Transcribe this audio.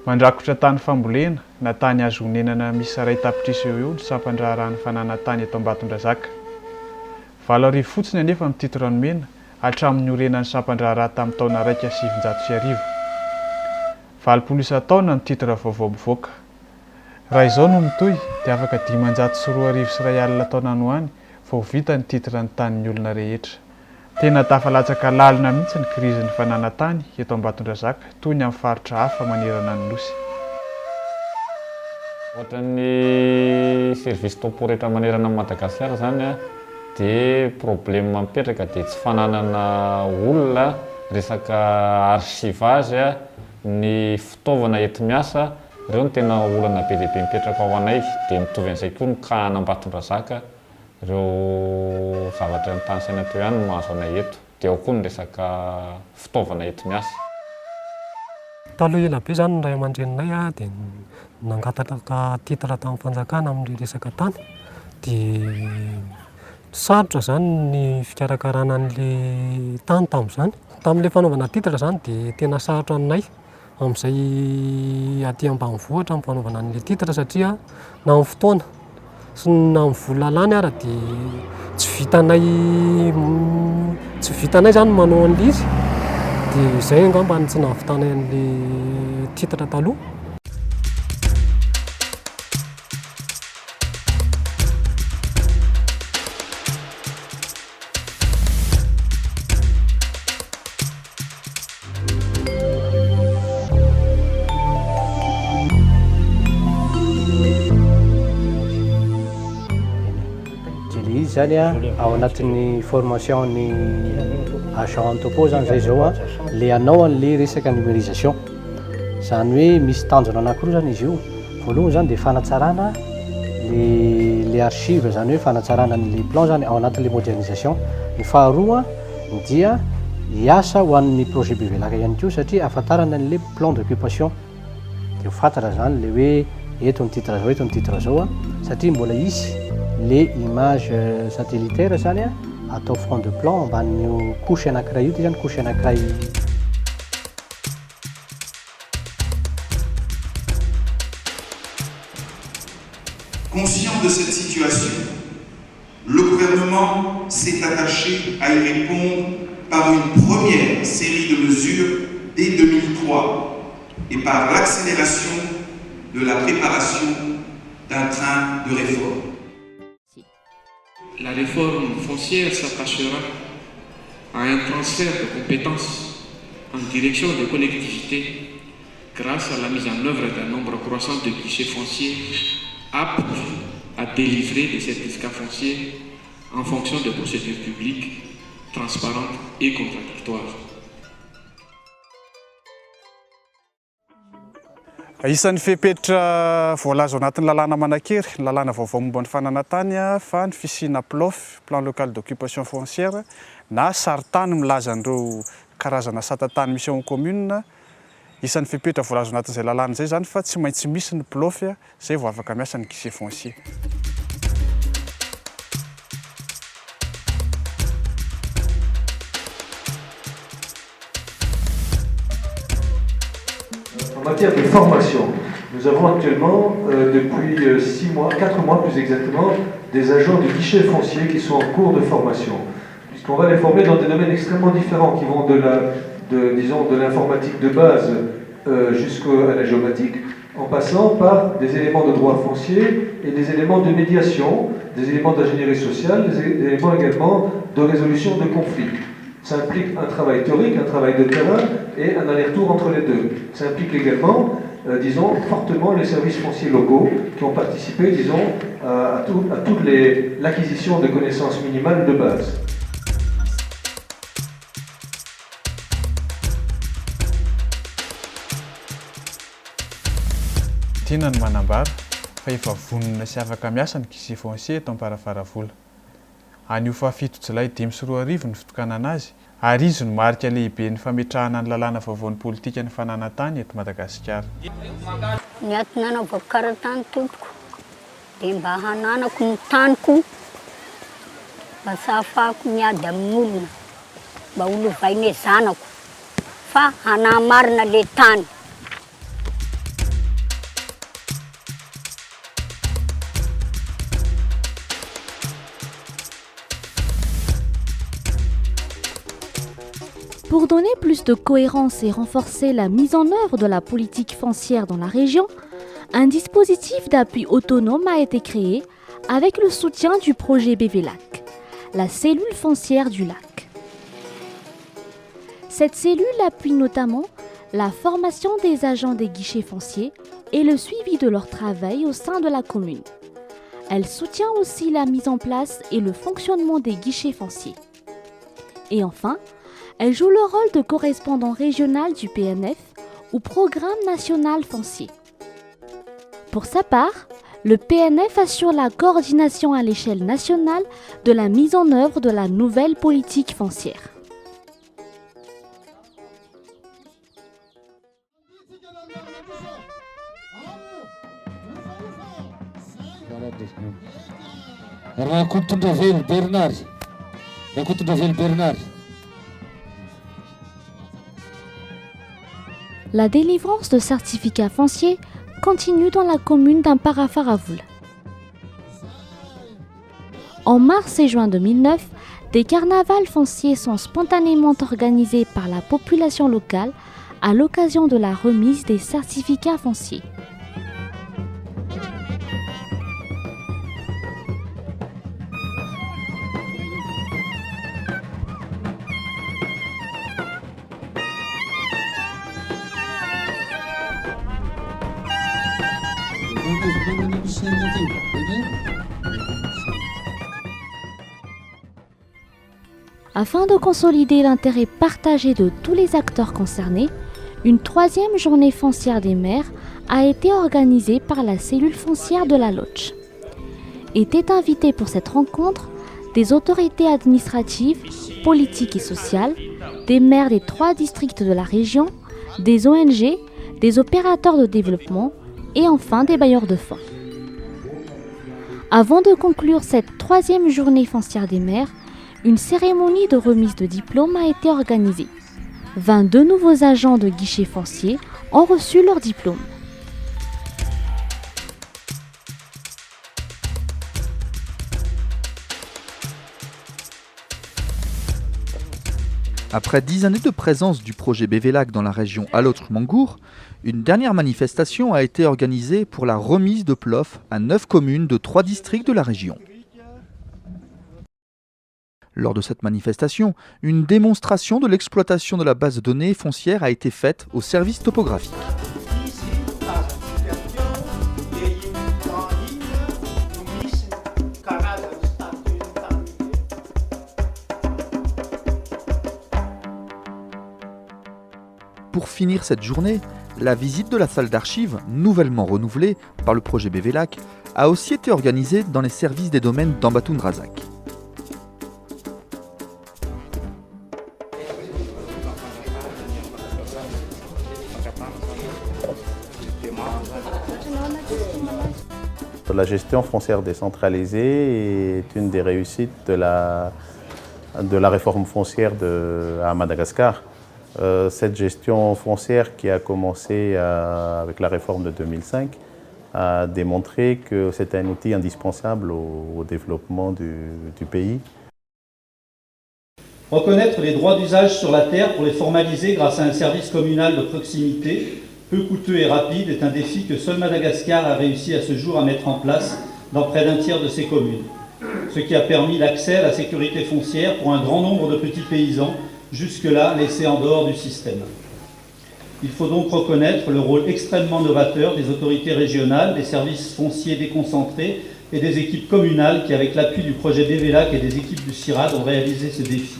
Mandrakotra tany fambolena na tany azo honenana misy ray tapitrisa eo ny sampandraharahan'ny fananantany eto Ambatondrazaka. 7 arivo fotsiny anefa ny titro ranomena hatramin'ny orenan'ny sampandraharaha tamin'ny taona 1990. 20 taona ny titra vaovao mivoaka. Raha izao no mitohy dia afaka 504,000 taona any ho any vao vita ny titra ny tanin'ny olona rehetra. Tena tafalatsaka lalina mihitsy ny krizin'ny fananantany eto Ambatondrazaka toy ny amin'ny faritra hafa manerana ny nosy. Ohatran'ny service temporaire manerana Madagasikara zany dia problème mipetraka dia tsy fananana olona resaka archivage ny fitaovana ety miasa ireo ny tena olana be lehibe mipetraka ao anay dia mitovy an'izay koa ny kahana Ambatondrazaka ireo zavatra ny tany saina teo ihany no mahazo anay eto dia ao koa ny resaka fitaovana ety miasa. Taloha ela be zany ny ray aman-dreninay dia nangataka titra tamin'ny fanjakana amin'ny resaka tany dia sarotra zany ny fikarakarana an'ilay tany tamin'izany. Tamin'ilay fanaovana titra zany dia tena sarotra aminay amin'izay aty ambanivohitra amin'ny fanaovana an'ilay titra satria na amin'ny fotoana sy na amin'ny vola lany ara dia tsy vitanay zany manao an'ilay izy dia izay angamba ny tsy nahavitanay an'ilay titra taloha. Zany ao anatin'ny formation ny agent entrepôt zany zay zao le anao an'le resaka numérisation zany hoe misy tanjona anankiroa zany izy io. Voalohany zany dia fanatsarana le archive zany hoe fanatsarana ny plan zany ao anatin'le modernisation. Ny faharoa dia hiasa ho an'ny projet bevelaka ihany koa satria ahafantarana an'le plan d'occupation dia ho fantatra zany le hoe eto ny titre zao eto ny titre zao satria mbola isy les images satellitaires zany atao fond de plan ambanin'io couche anankiray io ty zany couche anankiray. Conscient de cette situation, le gouvernement s'est attaché à y répondre par une première série de mesures dès 2003 et par l'accélération de la préparation d'un train de réforme. La réforme foncière s'attachera à un transfert de compétences en direction des collectivités grâce à la mise en œuvre d'un nombre croissant de guichets fonciers aptes à délivrer des certificats fonciers en fonction de procédures publiques, transparentes et contradictoires. Isan'ny fepetra voalaza anatin'ny lalàna Manakery, ny lalàna vaovao momba ny fananantany fa ny fisiana PLOF, plan local d'occupation foncière, na saritany milaza an'ireo karazana satatany misy ao amin'ny commune. Isan'ny fepetra voalaza anatin'izay lalàna izay zany fa tsy maintsy misy ny PLOF izay vao afaka miasa ny guichet foncier. En matière de formation, nous avons actuellement, depuis 4 mois plus exactement, des agents de guichet foncier qui sont en cours de formation. Puisqu'on va les former dans des domaines extrêmement différents qui vont de l'informatique de base jusqu'à la géomatique, en passant par des éléments de droit foncier et des éléments de médiation, des éléments d'ingénierie sociale, des éléments également de résolution de conflits. Ça implique un travail théorique, un travail de terrain et un aller-retour entre les deux. Ça implique également, disons, fortement les services fonciers locaux qui ont participé, disons, à toute l'acquisition de connaissances minimales de base. Tiana ny manambara fa efa vonona sy afaka miasa ny guichet foncier eto Amparafaravola. Anio fa 7 Jolay 2024 ny fitokana anazy ary izy no marika lehibe ny fametrahana ny lalàna vaovaon'ny politika ny fananantany eto Madagasikara. Ny antony anaovako karatany tompoko dia mba hananako ny taniko mba sahafahako miady amin'olona mba holovainy zanako fa hanamarina le tany. Pour donner plus de cohérence et renforcer la mise en œuvre de la politique foncière dans la région, un dispositif d'appui autonome a été créé avec le soutien du projet BVLAC, la cellule foncière du lac. Cette cellule appuie notamment la formation des agents des guichets fonciers et le suivi de leur travail au sein de la commune. Elle soutient aussi la mise en place et le fonctionnement des guichets fonciers. Et enfin, elle joue le rôle de correspondant régional du PNF ou Programme national foncier. Pour sa part, le PNF assure la coordination à l'échelle nationale de la mise en œuvre de la nouvelle politique foncière. La délivrance de certificats fonciers continue dans la commune d'Amparafaravoul. En mars et juin 2009, des carnavals fonciers sont spontanément organisés par la population locale à l'occasion de la remise des certificats fonciers. Afin de consolider l'intérêt partagé de tous les acteurs concernés, une troisième journée foncière des maires a été organisée par la cellule foncière de la Lodge. Étaient invités pour cette rencontre des autorités administratives, politiques et sociales, des maires des 3 districts de la région, des ONG, des opérateurs de développement et enfin des bailleurs de fonds. Avant de conclure cette troisième journée foncière des maires, une cérémonie de remise de diplôme a été organisée. 22 nouveaux agents de guichets fonciers ont reçu leur diplôme. Après 10 années de présence du projet BVLAC dans la région Alot-Mangour, une dernière manifestation a été organisée pour la remise de PLOF à 9 communes de 3 districts de la région. Lors de cette manifestation, une démonstration de l'exploitation de la base de données foncière a été faite au service topographique. Pour finir cette journée, la visite de la salle d'archives, nouvellement renouvelée par le projet BVLAC, a aussi été organisée dans les services des domaines d'Ambattoun Razak. La gestion foncière décentralisée est une des réussites de la réforme foncière à Madagascar. Cette gestion foncière qui a commencé avec la réforme de 2005 a démontré que c'est un outil indispensable au développement du pays. Reconnaître les droits d'usage sur la terre pour les formaliser grâce à un service communal de proximité, peu coûteux et rapide, est un défi que seul Madagascar a réussi à ce jour à mettre en place dans près d'un tiers de ses communes, ce qui a permis l'accès à la sécurité foncière pour un grand nombre de petits paysans, jusque-là laissés en dehors du système. Il faut donc reconnaître le rôle extrêmement novateur des autorités régionales, des services fonciers déconcentrés et des équipes communales qui, avec l'appui du projet BVLAC et des équipes du CIRAD, ont réalisé ce défi.